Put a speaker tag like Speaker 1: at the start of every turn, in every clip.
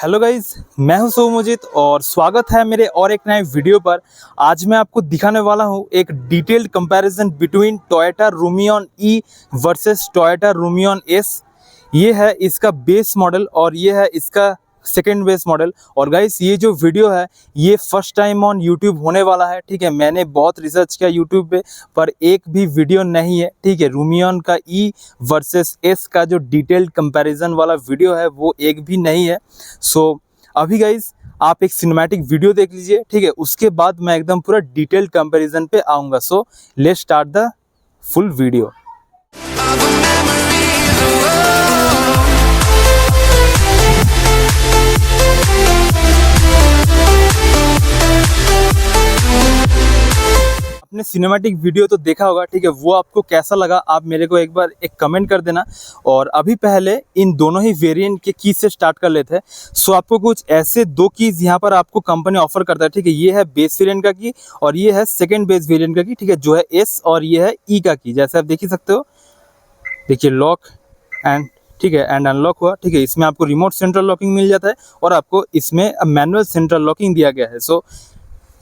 Speaker 1: Hello guys, मैं हूं सोमोजित और स्वागत है मेरे और एक नए वीडियो पर। आज मैं आपको दिखाने वाला हूं एक detailed comparison between Toyota Rumion E versus Toyota Rumion S. ये है इसका बेस मॉडल और ये है इसका सेकेंड बेस मॉडल। और गाइस, ये जो वीडियो है ये फर्स्ट टाइम ऑन यूट्यूब होने वाला है। ठीक है, मैंने बहुत रिसर्च किया यूट्यूब पे पर एक भी वीडियो नहीं है। ठीक है, रूमियन का ई वर्सेस एस का जो डिटेल्ड कंपैरिजन वाला वीडियो है वो एक भी नहीं है। सो अभी गाइस आप एक सिनेमैटिक वीडियो देख लीजिए। ठीक है, उसके बाद मैं एकदम पूरा डिटेल्ड कंपैरिजन पे आऊँगा। So let's start the full video. आपने सिनेमैटिक वीडियो तो देखा होगा। ठीक है, वो आपको कैसा लगा आप मेरे को एक बार एक कमेंट कर देना। और अभी पहले इन दोनों ही वेरिएंट के की से स्टार्ट कर लेते हैं। सो आपको कुछ ऐसे दो कीज यहाँ पर आपको कंपनी ऑफर करता है। ठीक है, ये है बेस वेरिएंट का की और ये है सेकंड बेस वेरिएंट का की। ठीक है, जो है एस और ये है ई का की। जैसे आप देख ही सकते हो, देखिए लॉक एंड ठीक है एंड अनलॉक हुआ। ठीक है, इसमें आपको रिमोट सेंट्रल लॉकिंग मिल जाता है और आपको इसमें मैनुअल सेंट्रल लॉकिंग दिया गया है। सो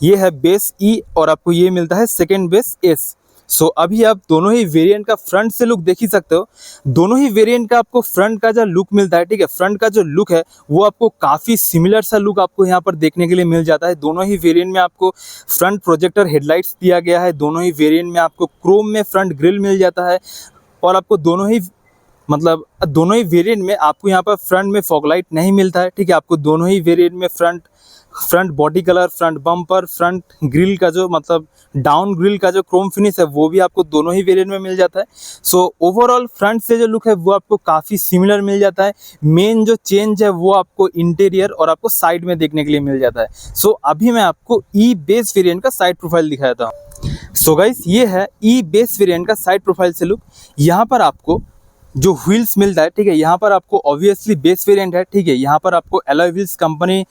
Speaker 1: ये है बेस ई और आपको ये मिलता है सेकेंड बेस एस। सो अभी आप दोनों ही वेरिएंट का फ्रंट से लुक देख ही सकते हो। दोनों ही वेरिएंट का आपको फ्रंट का जो लुक मिलता है, ठीक है, फ्रंट का जो लुक है वो आपको काफ़ी सिमिलर सा लुक आपको यहाँ पर देखने के लिए मिल जाता है। दोनों ही वेरिएंट में आपको फ्रंट प्रोजेक्टर हेडलाइट्स दिया गया है। दोनों ही वेरिएंट में आपको क्रोम में फ्रंट ग्रिल मिल जाता है और आपको दोनों ही वेरिएंट में आपको यहाँ पर फ्रंट में फॉग लाइट नहीं मिलता है। ठीक है, आपको दोनों ही वेरिएंट में front body colour, front bumper, front grille का जो डाउन ग्रिल का जो क्रोम फिनिश है वो भी आपको दोनों ही वेरिएंट में मिल जाता है। सो ओवरऑल फ्रंट से जो लुक है वो आपको काफ़ी सिमिलर मिल जाता है। मेन जो चेंज है वो आपको इंटीरियर और आपको साइड में देखने के लिए मिल जाता है। सो अभी मैं आपको ई बेस वेरिएंट का साइड प्रोफाइल दिखाता हूँ। सो गाइस, ये है ई बेस वेरिएंट का साइड प्रोफाइल से लुक। यहाँ पर आपको जो व्हील्स मिलता है, ठीक है, यहाँ पर आपको ऑब्वियसली बेस वेरिएंट है। ठीक है, यहाँ पर आपको एलॉय व्हील्स कंपनी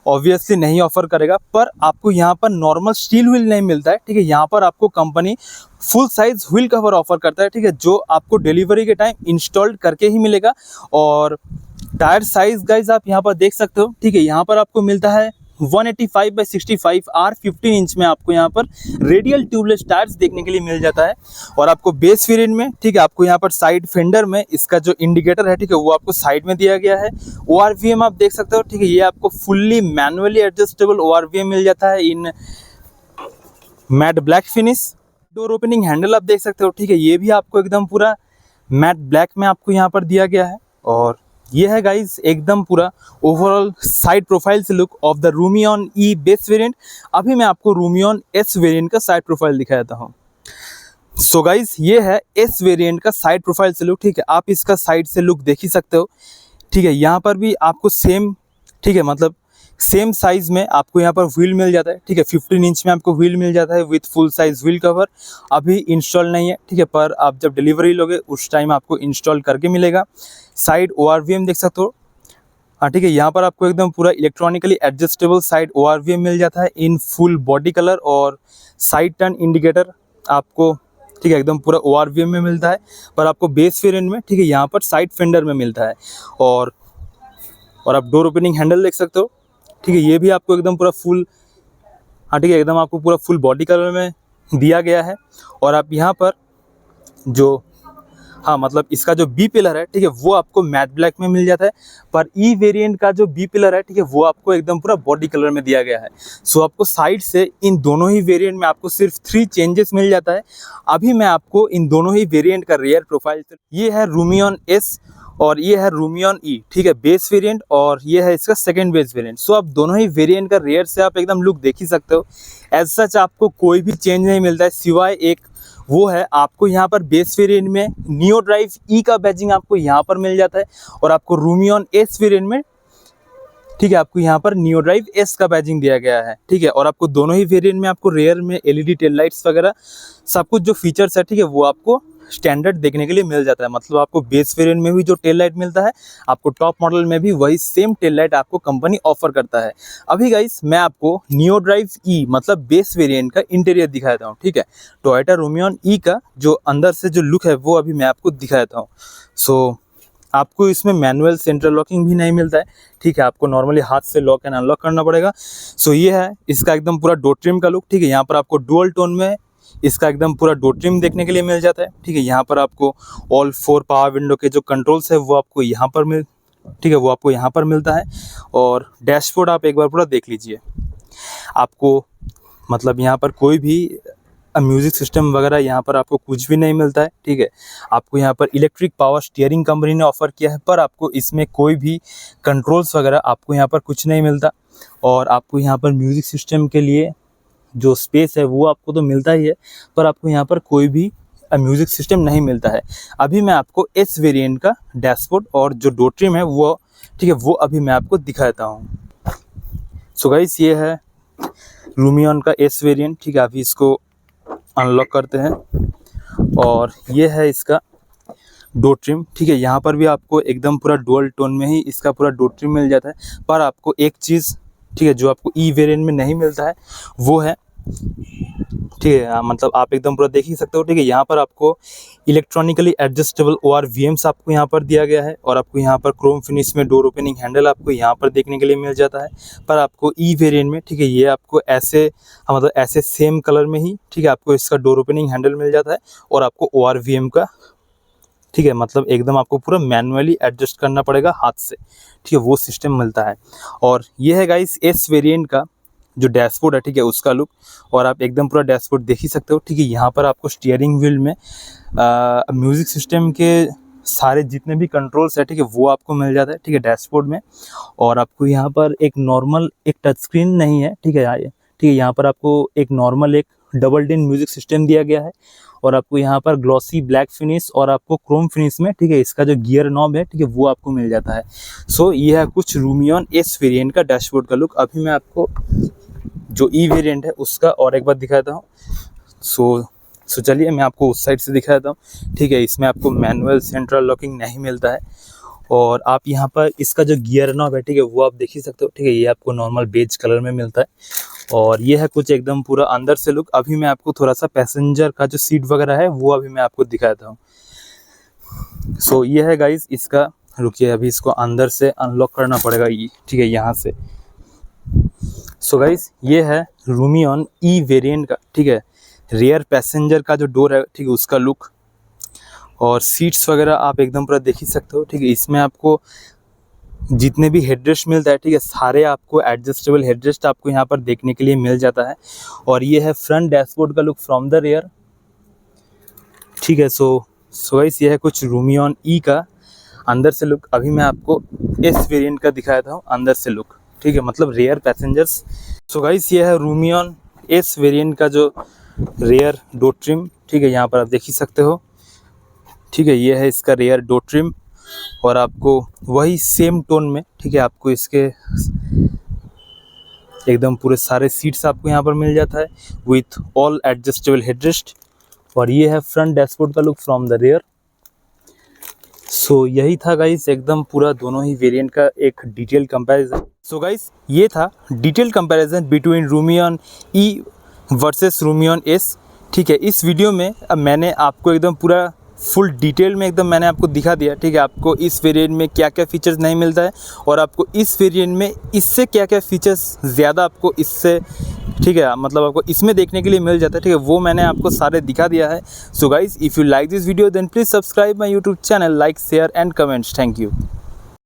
Speaker 1: ऑब्वियसली नहीं ऑफर करेगा पर आपको यहाँ पर नॉर्मल स्टील व्हील नहीं मिलता है। ठीक है, यहाँ पर आपको company full size wheel cover offer करता है। ठीक है, जो आपको डिलीवरी के टाइम इंस्टॉल्ड करके ही मिलेगा। और टायर साइज गाइज आप यहाँ पर देख सकते हो। ठीक है, यहाँ पर आपको मिलता है 185/65 R15 इंच में आपको यहाँ पर रेडियल ट्यूबलेस टायर्स देखने के लिए मिल जाता है। और आपको बेस वेरिएंट में, ठीक है, आपको यहाँ पर साइड फेंडर में इसका जो इंडिकेटर है, ठीक है, वो आपको साइड में दिया गया है। ORVM आप देख सकते हो। ठीक है, ये आपको फुल्ली मैनुअली एडजस्टेबल ORVM मिल जाता है in matte black finish. Door opening handle आप देख सकते हो। ठीक है, ये भी आपको एकदम पूरा मैट ब्लैक में आपको यहाँ पर दिया गया है। और ये है गाइज एकदम पूरा ओवरऑल साइड प्रोफाइल से look of the Rumion E base variant. अभी मैं आपको रूमियन एस वेरिएंट का साइड प्रोफाइल दिखाता हूँ। सो गाइज, ये है एस वेरिएंट का साइड प्रोफाइल से लुक। ठीक है, आप इसका साइड से लुक देख ही सकते हो। ठीक है, यहाँ पर भी आपको सेम, ठीक है, सेम साइज में आपको यहाँ पर व्हील मिल जाता है। ठीक है, 15 इंच में आपको व्हील मिल जाता है with full size wheel cover. अभी इंस्टॉल नहीं है, ठीक है, पर आप जब डिलीवरी लोगे उस टाइम आपको इंस्टॉल करके मिलेगा। साइड ORVM देख सकते हो। हाँ, ठीक है, यहाँ पर आपको एकदम पूरा इलेक्ट्रॉनिकली एडजस्टेबल साइड ORVM मिल जाता है इन फुल बॉडी कलर। और साइड टर्न इंडिकेटर आपको, ठीक है, एकदम पूरा ORVM में मिलता है पर आपको बेस वेरिएंट में, ठीक है, यहाँ पर साइड फेंडर में मिलता है। और आप डोर ओपनिंग हैंडल देख सकते हो। ठीक है, ये भी आपको एकदम पूरा फुल, हाँ ठीक है, एकदम आपको पूरा फुल बॉडी कलर में दिया गया है। और आप यहाँ पर जो, हाँ इसका जो बी पिलर है, ठीक है, वो आपको मैट ब्लैक में मिल जाता है। पर ई वेरिएंट का जो बी पिलर है, ठीक है, वो आपको एकदम पूरा बॉडी कलर में दिया गया है। सो आपको साइड से इन दोनों ही वेरिएंट में आपको सिर्फ 3 चेंजेस मिल जाता है। अभी मैं आपको इन दोनों ही वेरिएंट का रियर प्रोफाइल, ये है रूमियन एस और ये है रूमियन ई, ठीक है, बेस वेरिएंट, और ये है इसका सेकंड बेस वेरिएंट। सो आप दोनों ही वेरिएंट का रियर से आप एकदम लुक देख ही सकते हो। एज सच आपको कोई भी चेंज नहीं मिलता है सिवाय एक, वो है आपको यहाँ पर बेस वेरिएंट में नियो ड्राइव ई का बैजिंग आपको यहाँ पर मिल जाता है। और आपको रूमियन एस वेरिएंट में, ठीक है, आपको यहाँ पर नियो ड्राइव एस का बैजिंग दिया गया है। ठीक है, और आपको दोनों ही वेरिएंट में आपको रेयर में LED टेल लाइट्स वगैरह सब कुछ जो फीचर्स है, ठीक है, वो आपको स्टैंडर्ड देखने के लिए मिल जाता है। आपको बेस वेरिएंट में भी जो टेल लाइट मिलता है, आपको टॉप मॉडल में भी वही सेम टेल लाइट आपको कंपनी ऑफर करता है। अभी गाइस मैं आपको नियो ड्राइव ई बेस वेरिएंट का इंटीरियर दिखाता हूँ। ठीक है, टोयोटा रूमियन ई का जो अंदर से जो लुक है वो अभी मैं आपको दिखाता हूँ। सो आपको इसमें मैनुअल सेंट्रल लॉकिंग भी नहीं मिलता है, ठीक है, आपको नॉर्मली हाथ से लॉक एंड अनलॉक करना पड़ेगा। सो ये है इसका एकदम पूरा डोर ट्रिम का लुक, ठीक है। यहाँ पर आपको डुअल टोन में इसका एकदम पूरा डोर ट्रिम देखने के लिए मिल जाता है, ठीक है। यहाँ पर आपको ऑल 4 पावर विंडो के जो कंट्रोल्स है वो आपको यहाँ पर ठीक है, वो आपको यहाँ पर मिलता है। और डैशबोर्ड आप एक बार पूरा देख लीजिए, आपको मतलब यहाँ पर कोई भी म्यूज़िक सिस्टम वगैरह यहाँ पर आपको कुछ भी नहीं मिलता है, ठीक है। आपको यहाँ पर इलेक्ट्रिक पावर स्टीयरिंग कंपनी ने ऑफ़र किया है, पर आपको इसमें कोई भी कंट्रोल्स वगैरह आपको यहाँ पर कुछ नहीं मिलता। और आपको यहाँ पर म्यूज़िक सिस्टम के लिए जो स्पेस है वो आपको तो मिलता ही है, पर आपको यहाँ पर कोई भी म्यूज़िक सिस्टम नहीं मिलता है। अभी मैं आपको एस वेरिएंट का डैशबोर्ड और जो डोर ट्रिम है वो, ठीक है, वो अभी मैं आपको दिखाता हूँ। सो गाइस, ये है रूमियन का एस वेरिएंट, ठीक है। अभी इसको अनलॉक करते हैं और ये है इसका डोर ट्रिम, ठीक है। यहाँ पर भी आपको एकदम पूरा डुअल टोन में ही इसका पूरा डोर ट्रिम मिल जाता है, पर आपको एक चीज़, ठीक है, जो आपको ई वेरिएंट में नहीं मिलता है वो है, ठीक है, मतलब आप एकदम पूरा देख ही सकते हो, ठीक है। यहाँ पर आपको इलेक्ट्रॉनिकली एडजस्टेबल OR-VMs आपको यहाँ पर दिया गया है और आपको यहाँ पर क्रोम फिनिश में डोर ओपनिंग हैंडल आपको यहाँ पर देखने के लिए मिल जाता है। पर आपको ई वेरिएंट में, ठीक है, ये आपको ऐसे मतलब ऐसे सेम कलर में ही, ठीक है, आपको इसका डोर ओपनिंग हैंडल मिल जाता है और आपको OR-VM का, ठीक है, मतलब एकदम आपको पूरा मैनुअली एडजस्ट करना पड़ेगा हाथ से, ठीक है, वो सिस्टम मिलता है। और ये है गाइस एस वेरिएंट का जो डैशबोर्ड है, ठीक है, उसका लुक। और आप एकदम पूरा डैशबोर्ड देख ही सकते हो, ठीक है। यहाँ पर आपको स्टीयरिंग व्हील में म्यूज़िक सिस्टम के सारे जितने भी कंट्रोल्स है, ठीक है, वो आपको मिल जाता है, ठीक है, डैशबोर्ड में। और आपको यहाँ पर एक नॉर्मल एक टच स्क्रीन नहीं है, ठीक है, ठीक है, यहाँ पर आपको एक नॉर्मल एक डबल डिन म्यूज़िक सिस्टम दिया गया है और आपको यहाँ पर ग्लॉसी ब्लैक फिनिश और आपको क्रोम फिनिश में, ठीक है, इसका जो गियर नॉब है, ठीक है, वो आपको मिल जाता है। सो ये है कुछ रूमियन एस वेरिएंट का डैशबोर्ड का लुक। अभी मैं आपको जो ई वेरिएंट है उसका और एक बार दिखाता हूँ। सो चलिए मैं आपको उस साइड से दिखाता हूँ, ठीक है। इसमें आपको मैनुअल सेंट्रल लॉकिंग नहीं मिलता है और आप यहाँ पर इसका जो गियर नॉब है, ठीक है, वो आप देख ही सकते हो, ठीक है, ये आपको नॉर्मल बेज कलर में मिलता है। और ये है कुछ एकदम पूरा अंदर से लुक। अभी मैं आपको थोड़ा सा पैसेंजर का जो सीट वगैरह है वो अभी मैं आपको दिखाता हूँ। सो ये है गाइस इसका, रुकिए अभी इसको अंदर से अनलॉक करना पड़ेगा, ठीक है, यहाँ से। सो गाइस ये है रूमियन ई वेरिएंट का, ठीक है, रियर पैसेंजर का जो डोर है, ठीक है, उसका लुक। और सीट्स वगैरह आप एकदम पूरा देख ही सकते हो, ठीक है। इसमें आपको जितने भी हेडरेस्ट मिलता है, ठीक है, सारे आपको एडजस्टेबल हेडरेस्ट आपको यहाँ पर देखने के लिए मिल जाता है। और ये है फ्रंट डैशबोर्ड का लुक फ्रॉम द रियर, ठीक है। सो गाइस ये है कुछ रूमियन ई का अंदर से लुक। अभी मैं आपको एस वेरिएंट का दिखाया था अंदर से लुक, ठीक है, मतलब रियर पैसेंजर्स। सो गाइस ये है रूमियन एस वेरिएंट का जो रियर डोर ट्रिम, ठीक है, यहाँ पर आप देख ही सकते हो, ठीक है, ये है इसका रियर डोर ट्रिम। और आपको वही सेम टोन में, ठीक है, आपको इसके एकदम पूरे सारे सीट्स आपको यहाँ पर मिल जाता है विथ ऑल एडजस्टेबल हेडरेस्ट। और ये है फ्रंट डैशबोर्ड का लुक फ्रॉम द रियर। सो यही था गाइस एकदम पूरा दोनों ही वेरिएंट का एक डिटेल कंपैरिजन। सो गाइस ये था detail comparison between Rumion E versus Rumion S, ठीक है। इस वीडियो में अब मैंने आपको एकदम पूरा फुल डिटेल में एकदम मैंने आपको दिखा दिया, ठीक है, आपको इस वेरिएंट में क्या क्या फीचर्स नहीं मिलता है और आपको इस वेरिएंट में इससे क्या क्या फीचर्स ज़्यादा आपको इससे, ठीक है, मतलब आपको इसमें देखने के लिए मिल जाता है, ठीक है, वो मैंने आपको सारे दिखा दिया है। So guys if you like this video then please subscribe my YouTube channel, like share and comments. Thank you.